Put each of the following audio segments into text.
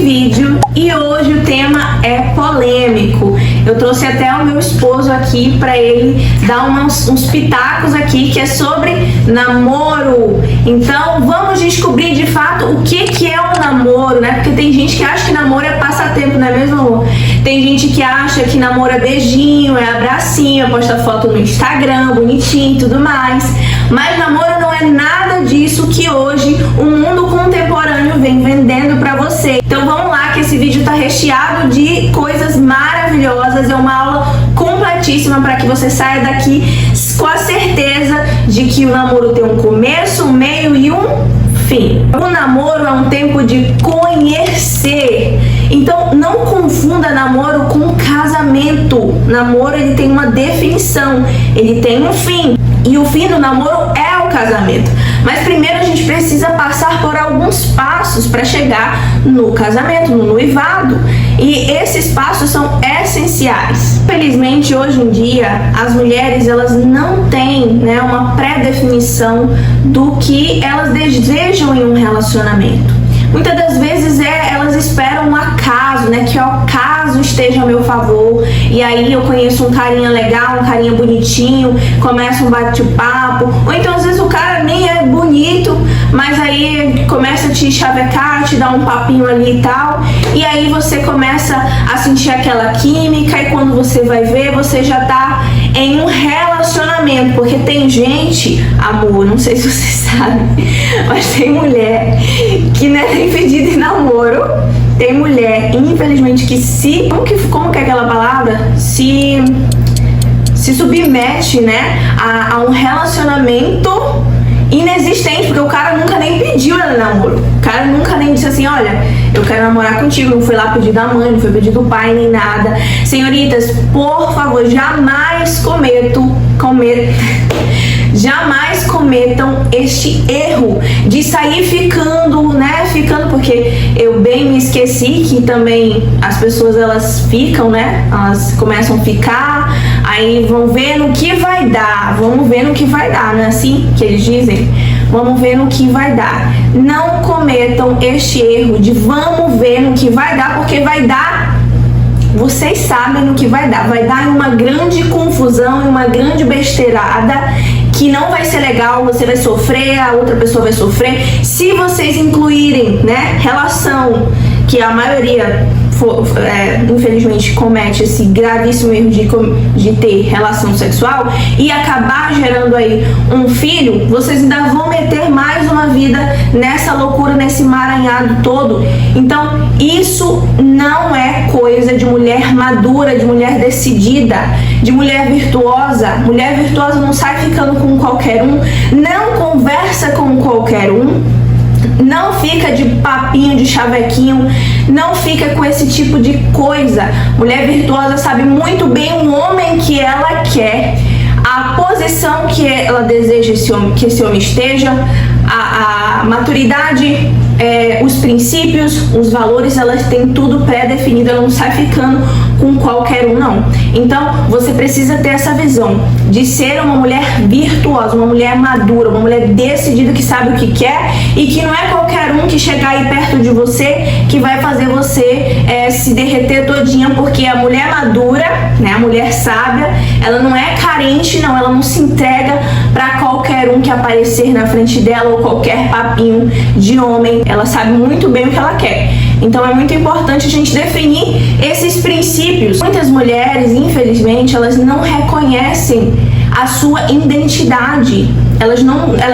vídeo e hoje o tema é polêmico. Eu trouxe até o meu esposo aqui para ele dar uns pitacos aqui que é sobre namoro. Então vamos descobrir de fato o que é um namoro, né? Porque tem gente que acha que namoro é passatempo, não é mesmo, amor? Tem gente que acha que namoro é beijinho, é abracinho, posta foto no Instagram, bonitinho e tudo mais. Mas namoro não é nada disso que hoje o mundo contemporâneo vem vendendo pra você. Então vamos lá que esse vídeo tá recheado de coisas maravilhosas. É uma aula completíssima para que você saia daqui com a certeza de que o namoro tem um começo, um meio e um fim. O namoro é um tempo de conhecer. Então não confunda namoro com casamento. Namoro ele tem uma definição, ele tem um fim. E o fim do namoro é o casamento. Mas primeiro a gente precisa passar por alguns passos para chegar no casamento, no noivado. E esses passos são essenciais. Felizmente, hoje em dia, as mulheres elas não têm, né, uma pré-definição do que elas desejam em um relacionamento. Muitas das vezes elas esperam um acaso, né? Que o acaso esteja a meu favor. E aí eu conheço um carinha legal, um carinha bonitinho, começa um bate-papo. Ou então às vezes o cara nem é bonito, mas aí começa a te chavecar, te dar um papinho ali e tal. E aí você começa a sentir aquela química e quando você vai ver, você já tá em um relacionamento. Porque tem gente, amor, não sei se você sabe, mas tem mulher que não é nem pedida em namoro. Tem mulher, infelizmente, que se... Como que é aquela palavra? Se submete, né, a um relacionamento inexistente, porque o cara nunca nem pediu ela namoro. O cara nunca nem disse assim, olha, eu quero namorar contigo. Não foi lá pedir da mãe, não foi pedir do pai, nem nada. Senhoritas, por favor, jamais jamais cometam este erro de sair ficando, né? Porque eu bem me esqueci que também as pessoas elas ficam, né? Elas começam a ficar, aí vão ver no que vai dar, vamos ver no que vai dar, não é assim que eles dizem? Vamos ver no que vai dar. Não cometam este erro de vamos ver no que vai dar, porque vai dar. Vocês sabem no que vai dar em uma grande confusão, em uma grande besteirada que não vai ser legal, você vai sofrer, a outra pessoa vai sofrer. Se vocês incluírem, né, relação, que a maioria infelizmente comete esse gravíssimo erro de ter relação sexual e acabar gerando aí um filho, vocês ainda vão meter mais uma vida nessa loucura, nesse emaranhado todo. Então isso não é coisa de mulher madura, de mulher decidida, de mulher virtuosa. Mulher virtuosa não sai ficando com qualquer um, não conversa com qualquer um, não fica de papinho, de chavequinho, não fica com esse tipo de coisa. Mulher virtuosa sabe muito bem o homem que ela quer, a posição que ela deseja que esse homem esteja, a maturidade, os princípios, os valores, elas têm tudo pré-definido, ela não sai ficando com qualquer um, não. Então, você precisa ter essa visão de ser uma mulher virtuosa, uma mulher madura, uma mulher decidida que sabe o que quer e que não é qualquer um que chegar aí perto de você que vai fazer você se derreter todinha, porque a mulher madura, né, a mulher sábia, ela não é carente, não, ela não se entrega para qualquer um que aparecer na frente dela ou qualquer papinho de homem. Ela sabe muito bem o que ela quer. Então é muito importante a gente definir esses princípios. Muitas mulheres, infelizmente, elas não reconhecem a sua identidade. Elas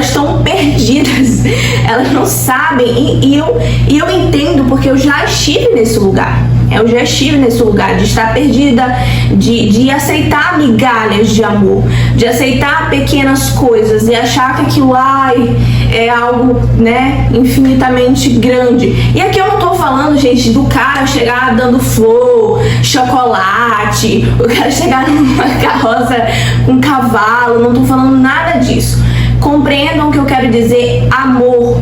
estão perdidas. Elas não sabem. E eu entendo, porque eu já estive nesse lugar. Eu já estive nesse lugar de estar perdida, de aceitar migalhas de amor, de aceitar pequenas coisas e achar que aquilo é algo, né, infinitamente grande. E aqui eu não tô falando, gente, do cara chegar dando flor, chocolate, o cara chegar numa carroça com cavalo, não tô falando nada disso. Compreendam o que eu quero dizer, amor.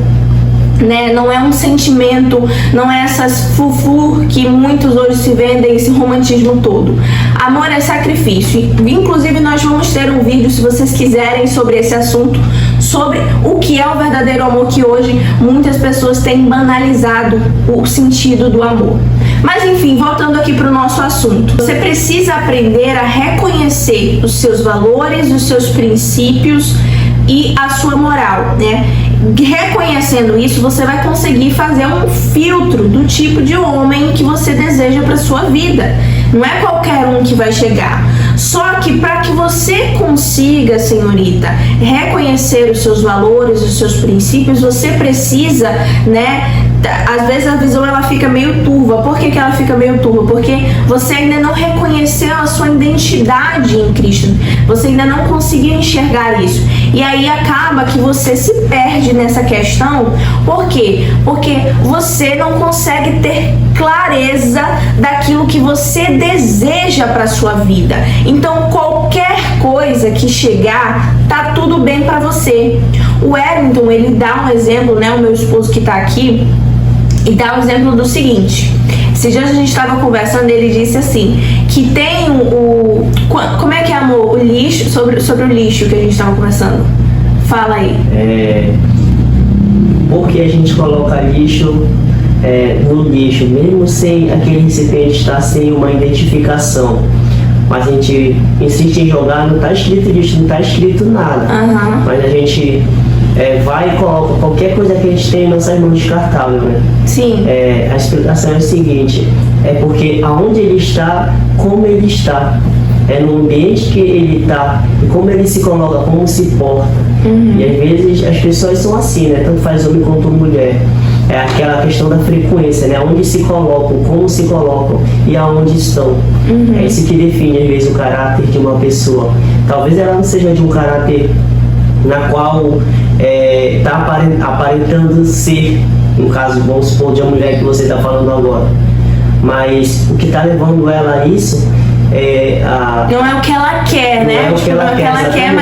Né? Não é um sentimento, não é essas fufu que muitos hoje se vendem, esse romantismo todo. Amor é sacrifício. Inclusive nós vamos ter um vídeo, se vocês quiserem, sobre esse assunto, sobre o que é o verdadeiro amor, que hoje muitas pessoas têm banalizado o sentido do amor. Mas enfim, voltando aqui para o nosso assunto, você precisa aprender a reconhecer os seus valores, os seus princípios e a sua moral, né? Reconhecendo isso, você vai conseguir fazer um filtro do tipo de homem que você deseja para sua vida. Não é qualquer um que vai chegar. Só que para que você consiga, senhorita, reconhecer os seus valores, os seus princípios, você precisa, né? Às vezes a visão ela fica meio turva. Por que ela fica meio turva? Porque você ainda não reconheceu a sua identidade em Cristo. Você ainda não conseguiu enxergar isso. E aí acaba que você se perde nessa questão. Por quê? Porque você não consegue ter clareza daquilo que você deseja para sua vida. Então qualquer coisa que chegar, tá tudo bem para você. O Wellington, ele dá um exemplo, né? O meu esposo que tá aqui, e dá o exemplo do seguinte: esses dias a gente estava conversando, ele disse assim, que tem o... Como é que é, amor? O lixo, sobre o lixo que a gente estava conversando. Fala aí. Porque a gente coloca lixo no lixo, mesmo sem aquele recipiente estar sem uma identificação. Mas a gente insiste em jogar, não está escrito lixo, não está escrito nada. Uhum. Mas a gente vai e coloca qualquer coisa que a gente tem em nossas mãos descartável, né? Sim. A explicação é o seguinte, é porque aonde ele está, como ele está, é no ambiente que ele está, e como ele se coloca, como se porta. Uhum. E às vezes as pessoas são assim, né? Tanto faz homem quanto mulher. É aquela questão da frequência, né? Onde se colocam, como se colocam e aonde estão. Uhum. É isso que define, às vezes, o caráter de uma pessoa. Talvez ela não seja de um caráter na qual está aparentando ser, no caso, vamos supor, de uma mulher que você está falando agora. Mas o que está levando ela a isso não é o que ela quer, né? Não é o que ela quer,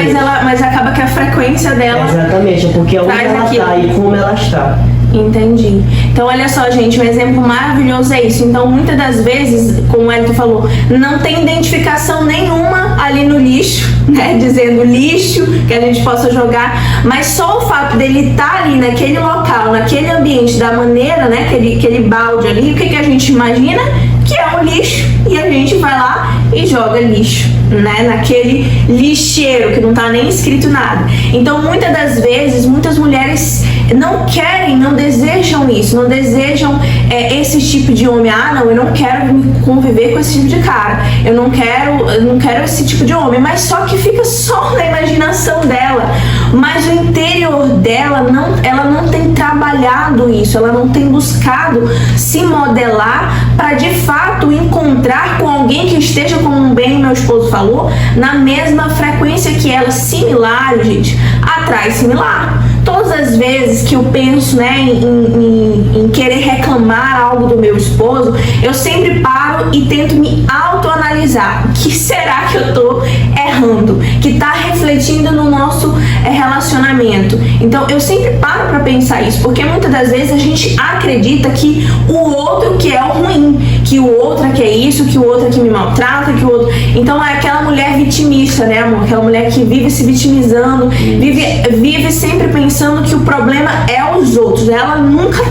mas acaba que a frequência dela... Exatamente, é porque onde ela está e como ela está. Entendi. Então, olha só, gente, um exemplo maravilhoso é isso. Então, muitas das vezes, como o Elton falou, não tem identificação nenhuma ali no lixo, né? Dizendo lixo, que a gente possa jogar, mas só o fato dele estar ali naquele local, naquele ambiente, da maneira, né? Aquele balde ali, o que a gente imagina? Que é um lixo, e a gente vai lá e joga lixo, né? Naquele lixeiro, que não tá nem escrito nada. Então, muitas das vezes, muitas mulheres não querem, não desejam isso, não desejam esse tipo de homem. Não, eu não quero conviver com esse tipo de cara, eu não quero esse tipo de homem, mas só que fica só na imaginação dela, mas o interior dela, ela não tem trabalhado isso, ela não tem buscado se modelar para de fato encontrar com alguém que esteja, como bem meu esposo falou, na mesma frequência que ela. Similar, gente, atrai similar. Todas as vezes que eu penso, né, em querer reclamar algo do meu esposo, eu sempre paro e tento me autoanalisar. O que será que eu tô errando? Que está refletindo no nosso relacionamento? Então, eu sempre paro para pensar isso, porque muitas das vezes a gente acredita que o outro que é o ruim, que o outro que é isso, que o outro que me maltrata, que o outro... Então, é aquela mulher vitimista, né, amor? Aquela mulher que vive se vitimizando, vive sempre pensando que o problema é os outros. Ela nunca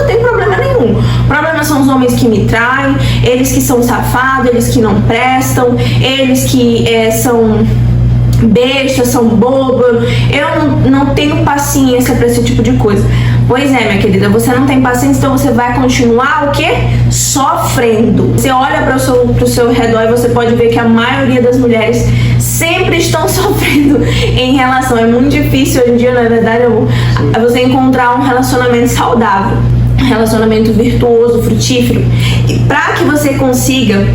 tem problema nenhum. O problema são os homens que me traem, eles que são safados, eles que não prestam, eles que são bestas, são bobas. Eu não tenho paciência para esse tipo de coisa. Pois é, minha querida, você não tem paciência, então você vai continuar o quê? Sofrendo. Você olha para o seu redor e você pode ver que a maioria das mulheres sempre estão sofrendo em relação. É muito difícil hoje em dia, na verdade, você encontrar um relacionamento saudável, um relacionamento virtuoso, frutífero. E para que você consiga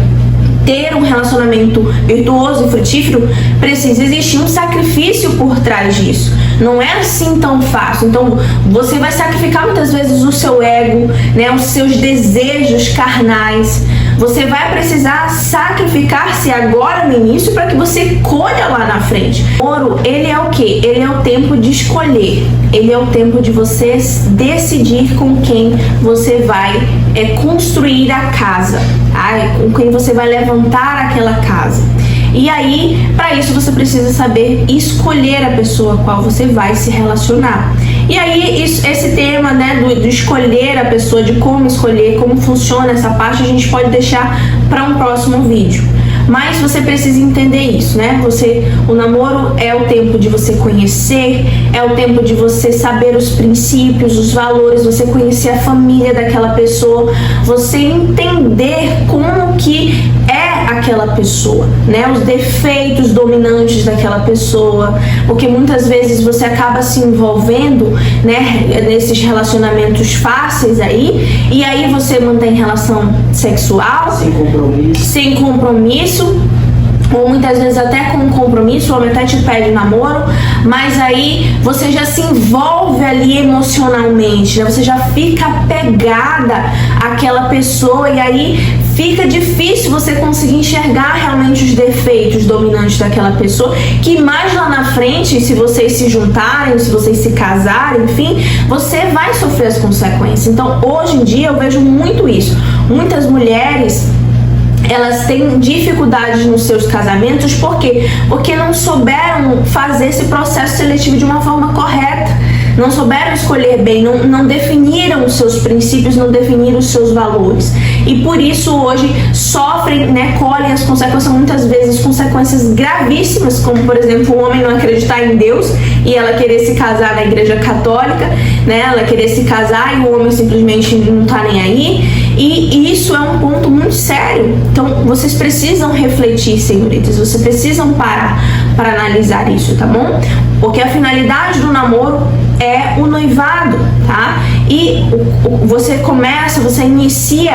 ter um relacionamento virtuoso e frutífero, precisa existir um sacrifício por trás disso. Não é assim tão fácil. Então, você vai sacrificar muitas vezes o seu ego, né, os seus desejos carnais. Você vai precisar sacrificar-se agora no início para que você colha lá na frente. O ouro, ele é o quê? Ele é o tempo de escolher. Ele é o tempo de você decidir com quem você vai construir a casa, com quem você vai levantar aquela casa. E aí, para isso você precisa saber escolher a pessoa com a qual você vai se relacionar. E aí, esse tema, né, do escolher a pessoa, de como escolher, como funciona essa parte, a gente pode deixar para um próximo vídeo. Mas você precisa entender isso, né? O namoro é o tempo de você conhecer, é o tempo de você saber os princípios, os valores, você conhecer a família daquela pessoa, você entender como que é aquela pessoa, né? Os defeitos dominantes daquela pessoa, porque muitas vezes você acaba se envolvendo, né, nesses relacionamentos fáceis aí, e aí você mantém relação sexual sem compromisso, ou muitas vezes até com compromisso, o homem até te pede namoro, mas aí você já se envolve ali emocionalmente, né? Você já fica apegada àquela pessoa, e aí fica difícil você conseguir enxergar realmente os defeitos dominantes daquela pessoa, que mais lá na frente, se vocês se juntarem, se vocês se casarem, enfim, você vai sofrer as consequências. Então, hoje em dia, eu vejo muito isso. Muitas mulheres, elas têm dificuldades nos seus casamentos, por quê? Porque não souberam fazer esse processo seletivo de uma forma correta, não souberam escolher bem, não definiram os seus princípios, não definiram os seus valores, e por isso hoje sofrem, né, colhem as consequências, muitas vezes consequências gravíssimas, como por exemplo o homem não acreditar em Deus e ela querer se casar na igreja católica, né, ela querer se casar e o homem simplesmente não tá nem aí. E isso é um ponto muito sério. Então, vocês precisam refletir, senhoritas. Vocês precisam parar para analisar isso, tá bom? Porque a finalidade do namoro é o noivado, tá? E você inicia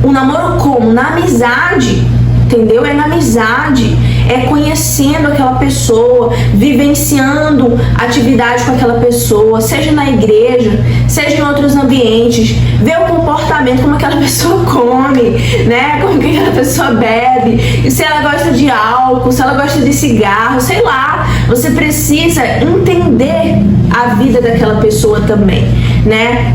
o namoro como? Na amizade, entendeu? É na amizade, é conhecendo aquela pessoa, vivenciando atividade com aquela pessoa, seja na igreja, seja em outros ambientes, ver o comportamento, como aquela pessoa come, né? Como que aquela pessoa bebe, e se ela gosta de álcool, se ela gosta de cigarro, sei lá. Você precisa entender a vida daquela pessoa também, né?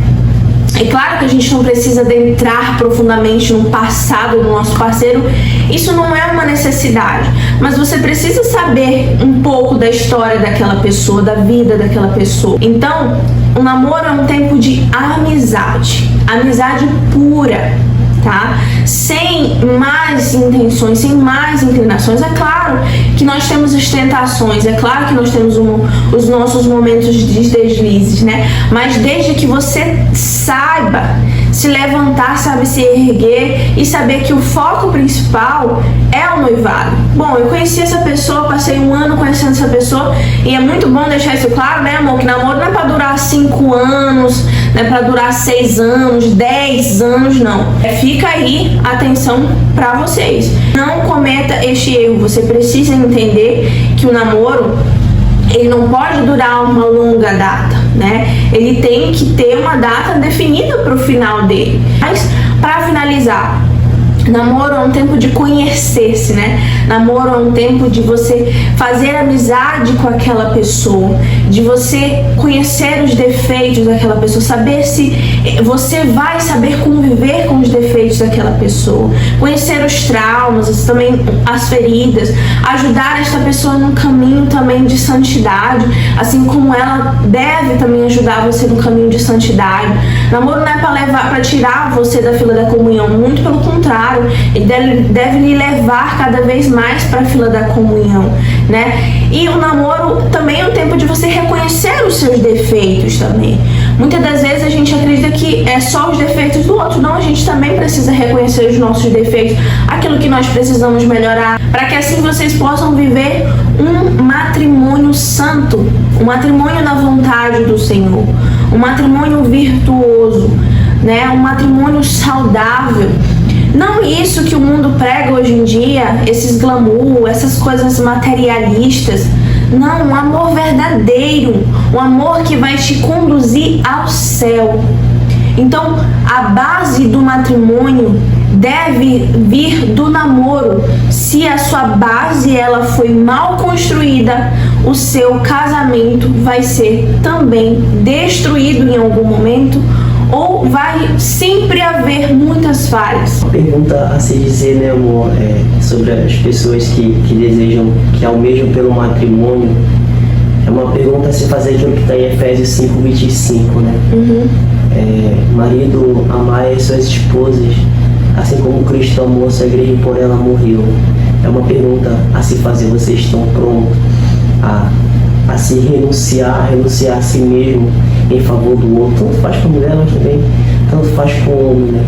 É claro que a gente não precisa adentrar profundamente no passado do nosso parceiro, isso não é uma necessidade, mas você precisa saber um pouco da história daquela pessoa, da vida daquela pessoa. Então, o namoro é um tempo de amizade, amizade pura, tá? Sem más intenções, sem más inclinações. É claro que nós temos as tentações, é claro que nós temos os nossos momentos de deslizes, né? Mas desde que você saiba se levantar, sabe se erguer e saber que o foco principal é o noivado. Bom, eu conheci essa pessoa, passei um ano conhecendo essa pessoa, e é muito bom deixar isso claro, né, amor? Que namoro não é pra durar 5 anos, não é pra durar 6 anos, 10 anos, não. Fica aí, atenção pra vocês. Não cometa este erro. Você precisa entender que o namoro, ele não pode durar uma longa data, né? Ele tem que ter uma data definida para o final dele. Mas, para finalizar, namoro é um tempo de conhecer-se, né? Namoro é um tempo de você fazer amizade com aquela pessoa, de você conhecer os defeitos daquela pessoa, saber se você vai saber conviver com os defeitos daquela pessoa, conhecer os traumas, também as feridas, ajudar esta pessoa num caminho também de santidade, assim como ela deve também ajudar você no caminho de santidade. Namoro não é para tirar você da fila da comunhão, muito pelo contrário. Ele deve lhe levar cada vez mais para a fila da comunhão, né? E o namoro também é um tempo de você reconhecer os seus defeitos também. Muitas das vezes a gente acredita que é só os defeitos do outro. Não, a gente também precisa reconhecer os nossos defeitos, aquilo que nós precisamos melhorar, para que assim vocês possam viver um matrimônio santo, um matrimônio na vontade do Senhor, um matrimônio virtuoso, né? Um matrimônio saudável. Não isso que o mundo prega hoje em dia, esses glamour, essas coisas materialistas. Não, um amor verdadeiro, um amor que vai te conduzir ao céu. Então, a base do matrimônio deve vir do namoro. Se a sua base ela foi mal construída, o seu casamento vai ser também destruído em algum momento, Ou vai sempre haver muitas falhas? Uma pergunta a se dizer, né, amor, sobre as pessoas que desejam, que almejam pelo matrimônio, é uma pergunta a se fazer aquilo que está em Efésios 5:25, né? Marido, amai as suas esposas, assim como Cristo amou a sua igreja e por ela morreu. É uma pergunta a se fazer. Vocês estão prontos a se renunciar a si mesmo em favor do outro? Tanto faz para a mulher, mas também tanto faz para o homem, né?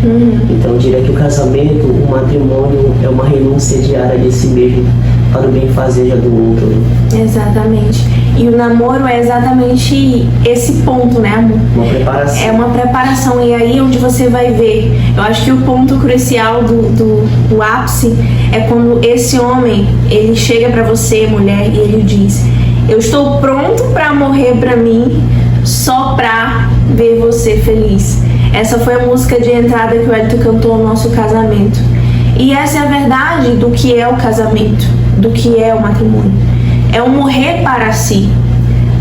Então eu diria que o casamento, o matrimônio é uma renúncia diária de si mesmo para o bem-fazer do outro, né? Exatamente. E o namoro é exatamente esse ponto, né, amor? Uma preparação. É uma preparação. E aí onde você vai ver, eu acho que o ponto crucial do ápice é quando esse homem, ele chega pra você, mulher, e ele diz: eu estou pronto pra morrer pra mim só pra ver você feliz. Essa foi a música de entrada que o Elton cantou no nosso casamento. E essa é a verdade do que é o casamento, do que é o matrimônio. É um morrer para si.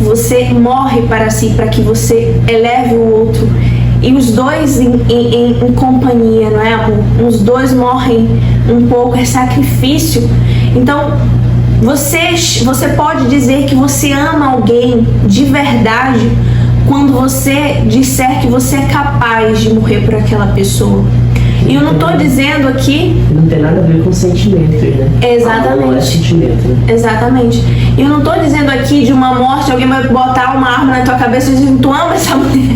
Você morre para si, para que você eleve o outro. E os dois em companhia, não é, amor? Os dois morrem um pouco, é sacrifício. Então, você pode dizer que você ama alguém de verdade quando você disser que você é capaz de morrer por aquela pessoa. E eu não estou dizendo aqui... Não tem nada a ver com sentimentos, né? Exatamente. Não é sentimento, né? Exatamente. E eu não estou dizendo aqui de uma morte, alguém vai botar uma arma na tua cabeça e dizer: tu ama essa mulher?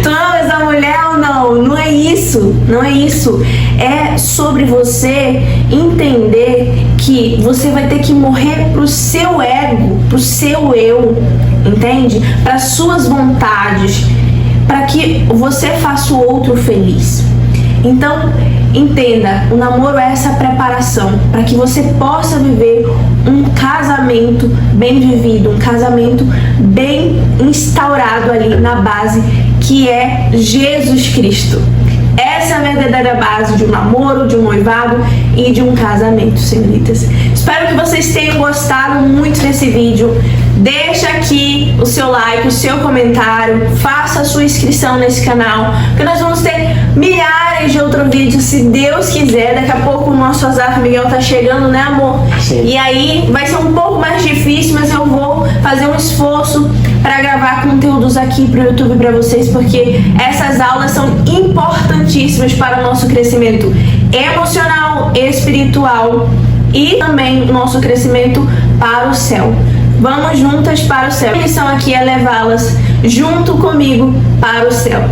Tu ama essa mulher ou não? Não é isso. Não é isso. É sobre você entender que você vai ter que morrer pro seu ego, pro seu eu, entende? Para suas vontades, para que você faça o outro feliz. Então, entenda, o namoro é essa preparação para que você possa viver um casamento bem vivido, um casamento bem instaurado ali na base que é Jesus Cristo. Essa é a verdadeira base de um namoro, de um noivado e de um casamento, senhoritas. Espero que vocês tenham gostado muito desse vídeo. Deixa aqui o seu like, o seu comentário, faça a sua inscrição nesse canal, porque nós vamos ter milhares de outros vídeos, se Deus quiser. Daqui a pouco o nosso Azaf Miguel tá chegando, né, amor? Sim. E aí vai ser um pouco mais difícil, mas eu vou fazer um esforço para gravar conteúdos aqui pro YouTube para vocês, porque essas aulas são importantíssimas para o nosso crescimento emocional, espiritual e também o nosso crescimento para o céu. Vamos juntas para o céu. A missão aqui é levá-las junto comigo para o céu.